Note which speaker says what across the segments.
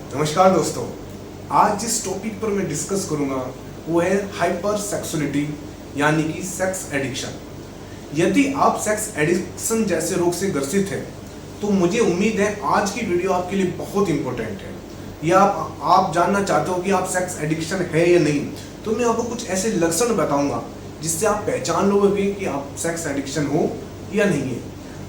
Speaker 1: नमस्कार दोस्तों, आज जिस टॉपिक पर मैं डिस्कस करूंगा वो है हाइपर सेक्सुअलिटी यानी कि सेक्स एडिक्शन। यदि आप सेक्स एडिक्शन जैसे रोग से ग्रसित हैं तो मुझे उम्मीद है आज की वीडियो आपके लिए बहुत इंपॉर्टेंट है। या आप जानना चाहते हो कि आप सेक्स एडिक्शन है या नहीं, तो मैं आपको कुछ ऐसे लक्षण बताऊंगा जिससे आप पहचान लोगे कि आप सेक्स एडिक्शन हो या नहीं है।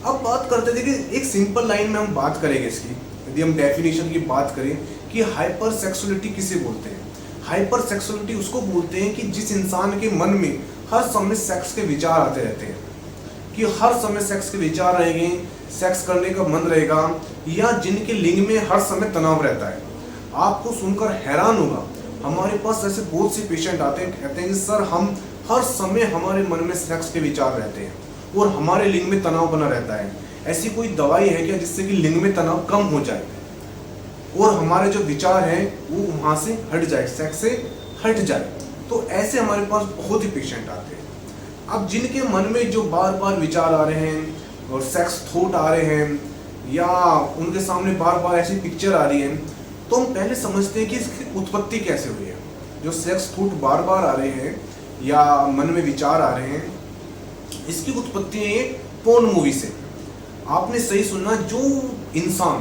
Speaker 1: अब बात करते थे कि एक सिंपल लाइन में हम बात करेंगे इसकी। यदि हम डेफिनेशन की बात करें कि हाइपर सेक्सुअलिटी किसे बोलते हैं, हाइपर सेक्सुअलिटी उसको बोलते हैं कि जिस इंसान के मन में हर समय सेक्स के विचार आते रहते हैं, कि हर समय सेक्स के विचार रहेंगे, सेक्स करने का मन रहेगा, या जिनके लिंग में हर समय तनाव रहता है। आपको सुनकर हैरान होगा, हमारे पास ऐसे बहुत से पेशेंट आते हैं, कहते हैं कि सर हम हर समय हमारे मन में सेक्स के विचार रहते हैं और हमारे लिंग में तनाव बना रहता है। ऐसी कोई दवाई है क्या जिससे कि लिंग में तनाव कम हो जाए और हमारे जो विचार हैं वो वहां से हट जाए, सेक्स से हट जाए? तो ऐसे हमारे पास बहुत ही पेशेंट आते हैं। अब जिनके मन में जो बार बार विचार आ रहे हैं और सेक्स थॉट आ रहे हैं, या उनके सामने बार बार ऐसी पिक्चर आ रही है, तो हम पहले समझते हैं कि इसकी उत्पत्ति कैसे हुई है। जो सेक्स थॉट बार बार आ रहे हैं या मन में विचार आ रहे हैं, इसकी उत्पत्ति है पोर्न मूवी से। आपने सही सुना, जो इंसान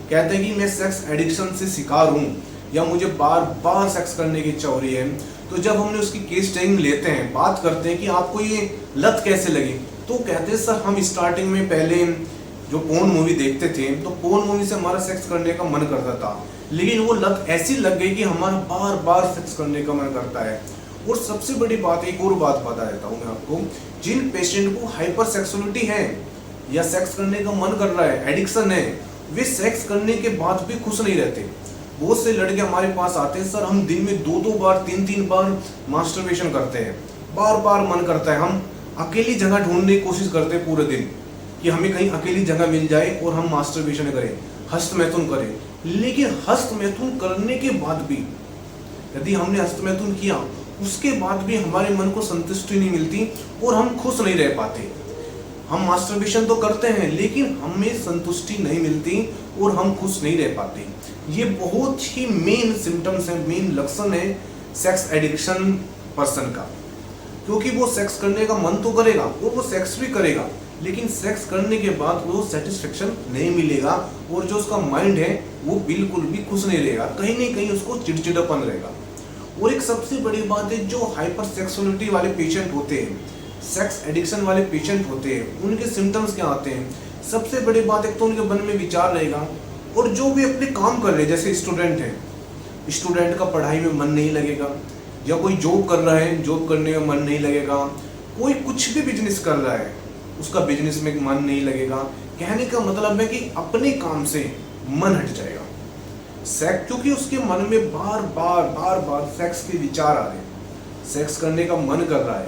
Speaker 1: कहते हैं कि मैं सेक्स एडिक्शन से शिकार हूँ या मुझे बार बार सेक्स करने की इच्छा हो रही है, तो जब हमने उसकी केस स्टडी लेते हैं, बात करते हैं कि आपको ये लत कैसे लगी, तो कहते हैं सर हम स्टार्टिंग में पहले जो पोर्न मूवी देखते थे तो पोर्न मूवी से हमारा सेक्स करने का मन करता था, लेकिन वो लत ऐसी लग गई कि हमारा बार बार सेक्स करने का मन करता है। और सबसे बड़ी बात, एक और बात बता देता हूँ मैं आपको, जिन पेशेंट को हाइपर सेक्सुअलिटी है या सेक्स करने का मन कर रहा है, एडिक्शन है, वे सेक्स करने के बाद भी खुश नहीं रहते। बहुत से लड़के हमारे पास आते हैं, सर हम दिन में 2-2 बार 3-3 बार मास्टरबेशन करते हैं, बार बार मन करता है, हम अकेली जगह ढूंढने की कोशिश करते हैं पूरे दिन कि हमें कहीं अकेली जगह मिल जाए और हम मास्टरबेशन करें, हस्तमैथुन करें। लेकिन हस्तमैथुन करने के बाद भी, यदि हमने हस्तमैथुन किया उसके बाद भी हमारे मन को संतुष्टि नहीं मिलती और हम खुश नहीं रह पाते। हम मास्टरबेशन तो करते हैं लेकिन हमें संतुष्टि नहीं मिलती और हम खुश नहीं रह पाते। ये बहुत ही मेन सिम्टम्स है, मेन लक्षण है सेक्स एडिक्शन पर्सन का। क्योंकि वो सेक्स करने का मन तो करेगा और वो सेक्स भी करेगा, लेकिन सेक्स करने के बाद वो सेटिस्फेक्शन नहीं मिलेगा और जो उसका माइंड है वो बिल्कुल भी खुश नहीं रहेगा, कहीं ना कहीं उसको चिड़चिड़ापन रहेगा। और एक सबसे बड़ी बात है, जो हाइपर सेक्सुअलिटी वाले पेशेंट होते हैं, सेक्स एडिक्शन वाले पेशेंट होते हैं, उनके सिम्टम्स क्या आते हैं? सबसे बड़ी बात, एक तो उनके मन में विचार रहेगा, और जो भी अपने काम कर रहे हैं, जैसे स्टूडेंट हैं, स्टूडेंट का पढ़ाई में मन नहीं लगेगा, या कोई जॉब कर रहा है, जॉब करने में मन नहीं लगेगा, कोई कुछ भी बिजनेस कर रहा है, उसका बिजनेस में मन नहीं लगेगा। कहने का मतलब है कि अपने काम से मन हट जाएगा। सेक्स, क्योंकि उसके मन में बार बार सेक्स के विचार आ रहे हैं, सेक्स करने का मन कर रहा है,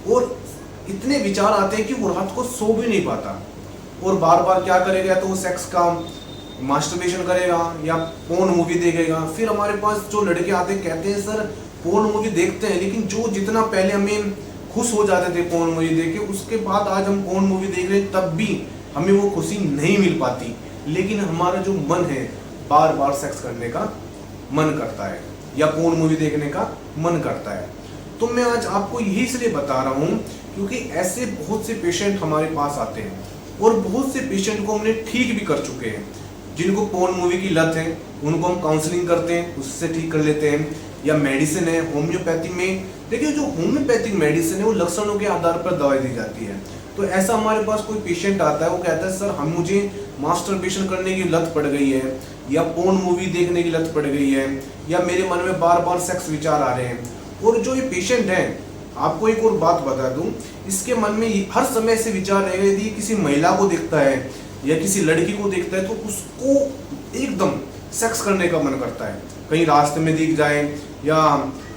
Speaker 1: और इतने विचार आते हैं कि वो रात को सो भी नहीं पाता, और बार बार क्या करेगा, तो वो सेक्स का मास्टरबेशन करेगा या पोर्न मूवी देखेगा। फिर हमारे पास जो लड़के आते हैं, कहते हैं सर पोर्न मूवी देखते हैं, लेकिन जो जितना पहले हमें खुश हो जाते थे पोर्न मूवी देख के, उसके बाद आज हम पोर्न मूवी देख रहे हैं, तब भी हमें वो खुशी नहीं मिल पाती। लेकिन हमारा जो मन है, बार बार सेक्स करने का मन करता है या पोर्न मूवी देखने का मन करता है। तो मैं आज आपको यही इसलिए बता रहा हूँ क्योंकि ऐसे बहुत से पेशेंट हमारे पास आते हैं, और बहुत से पेशेंट को हमने ठीक भी कर चुके हैं। जिनको पोर्न मूवी की लत है उनको हम काउंसलिंग करते हैं, उससे ठीक कर लेते हैं। या मेडिसिन है, होम्योपैथी में देखिए, जो होम्योपैथिक मेडिसिन है वो लक्षणों के आधार पर दवाई दी जाती है। तो ऐसा हमारे पास कोई पेशेंट आता है, वो कहता है सर मुझे मास्टरबेशन करने की लत पड़ गई है, या पोर्न मूवी देखने की लत पड़ गई है, या मेरे मन में बार बार सेक्स विचार आ रहे हैं। और जो ये पेशेंट है, आपको एक और बात बता दूं, इसके मन में हर समय ऐसे विचार रहेगा। यदि किसी महिला को देखता है या किसी लड़की को देखता है तो उसको एकदम सेक्स करने का मन करता है। कहीं रास्ते में दिख जाए, या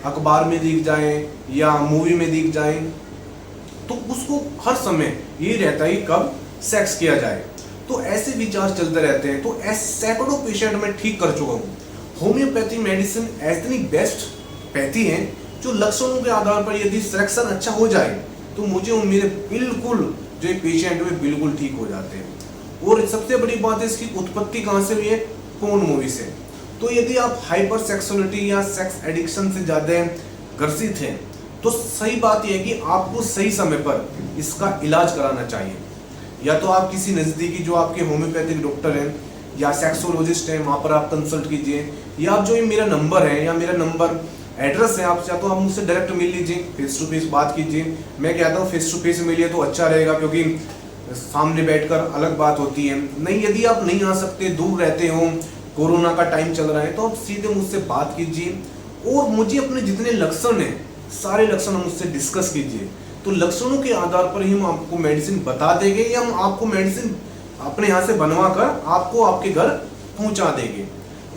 Speaker 1: अखबार में दिख जाए, या मूवी में दिख जाए, तो उसको हर समय ये रहता है कब सेक्स किया जाए। तो ऐसे विचार चलते रहते हैं। तो ऐसे सैकड़ों पेशेंट मैं ठीक कर चुका हूँ। होम्योपैथी मेडिसिन इतनी बेस्ट पैथी है जो लक्षणों के आधार पर यदि सिलेक्शन अच्छा हो जाए तो मुझे उम्मीद है बिल्कुल जो पेशेंट वे बिल्कुल ठीक हो जाते हैं। और सबसे बड़ी बात है, इसकी उत्पत्ति कहाँ से हुई है? पोर्न मूवी से। तो यदि आप हाइपर सेक्सुअलिटी या सेक्स एडिक्शन से ज़्यादा ग्रसित हैं तो सही बात यह है कि आपको सही समय पर इसका इलाज कराना चाहिए। या तो आप किसी नज़दीकी जो आपके होम्योपैथिक डॉक्टर हैं या सेक्सोलॉजिस्ट हैं वहाँ पर आप कंसल्ट कीजिए, या आप जो ये मेरा नंबर है या मेरा नंबर एड्रेस है, आप या तो आप मुझसे डायरेक्ट मिल लीजिए, फेस टू फेस बात कीजिए। मैं कहता हूँ फेस टू फेस मिलिए तो अच्छा रहेगा, क्योंकि सामने बैठकर अलग बात होती है। नहीं, यदि आप नहीं आ सकते, दूर रहते हो, कोरोना का टाइम चल रहा है, तो आप सीधे मुझसे बात कीजिए और मुझे अपने जितने लक्षण हैं सारे लक्षण मुझसे डिस्कस कीजिए। तो लक्षणों के आधार पर ही हम आपको मेडिसिन बता देंगे या हम आपको मेडिसिन अपने यहाँ से बनवा कर आपको आपके घर पहुँचा देंगे।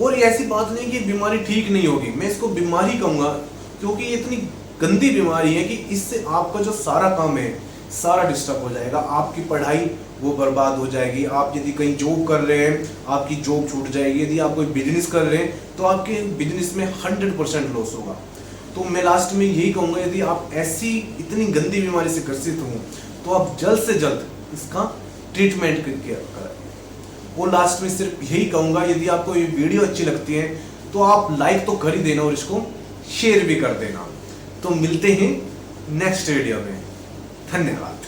Speaker 1: और ये ऐसी बात नहीं कि बीमारी ठीक नहीं होगी, मैं इसको बीमारी कहूँगा, क्योंकि ये इतनी गंदी बीमारी है कि इससे आपका जो सारा काम है सारा डिस्टर्ब हो जाएगा। आपकी पढ़ाई वो बर्बाद हो जाएगी, आप यदि कहीं जॉब कर रहे हैं आपकी जॉब छूट जाएगी, यदि आप कोई बिजनेस कर रहे हैं तो आपके बिजनेस में 100% लॉस होगा। तो मैं लास्ट में यही कहूँगा, यदि आप ऐसी इतनी गंदी बीमारी से ग्रसित हों तो आप जल्द से जल्द इसका ट्रीटमेंट करें। और लास्ट में सिर्फ यही कहूँगा, यदि आपको ये वीडियो अच्छी लगती है तो आप लाइक तो कर ही देना और इसको शेयर भी कर देना। तो मिलते हैं नेक्स्ट वीडियो में, धन्यवाद।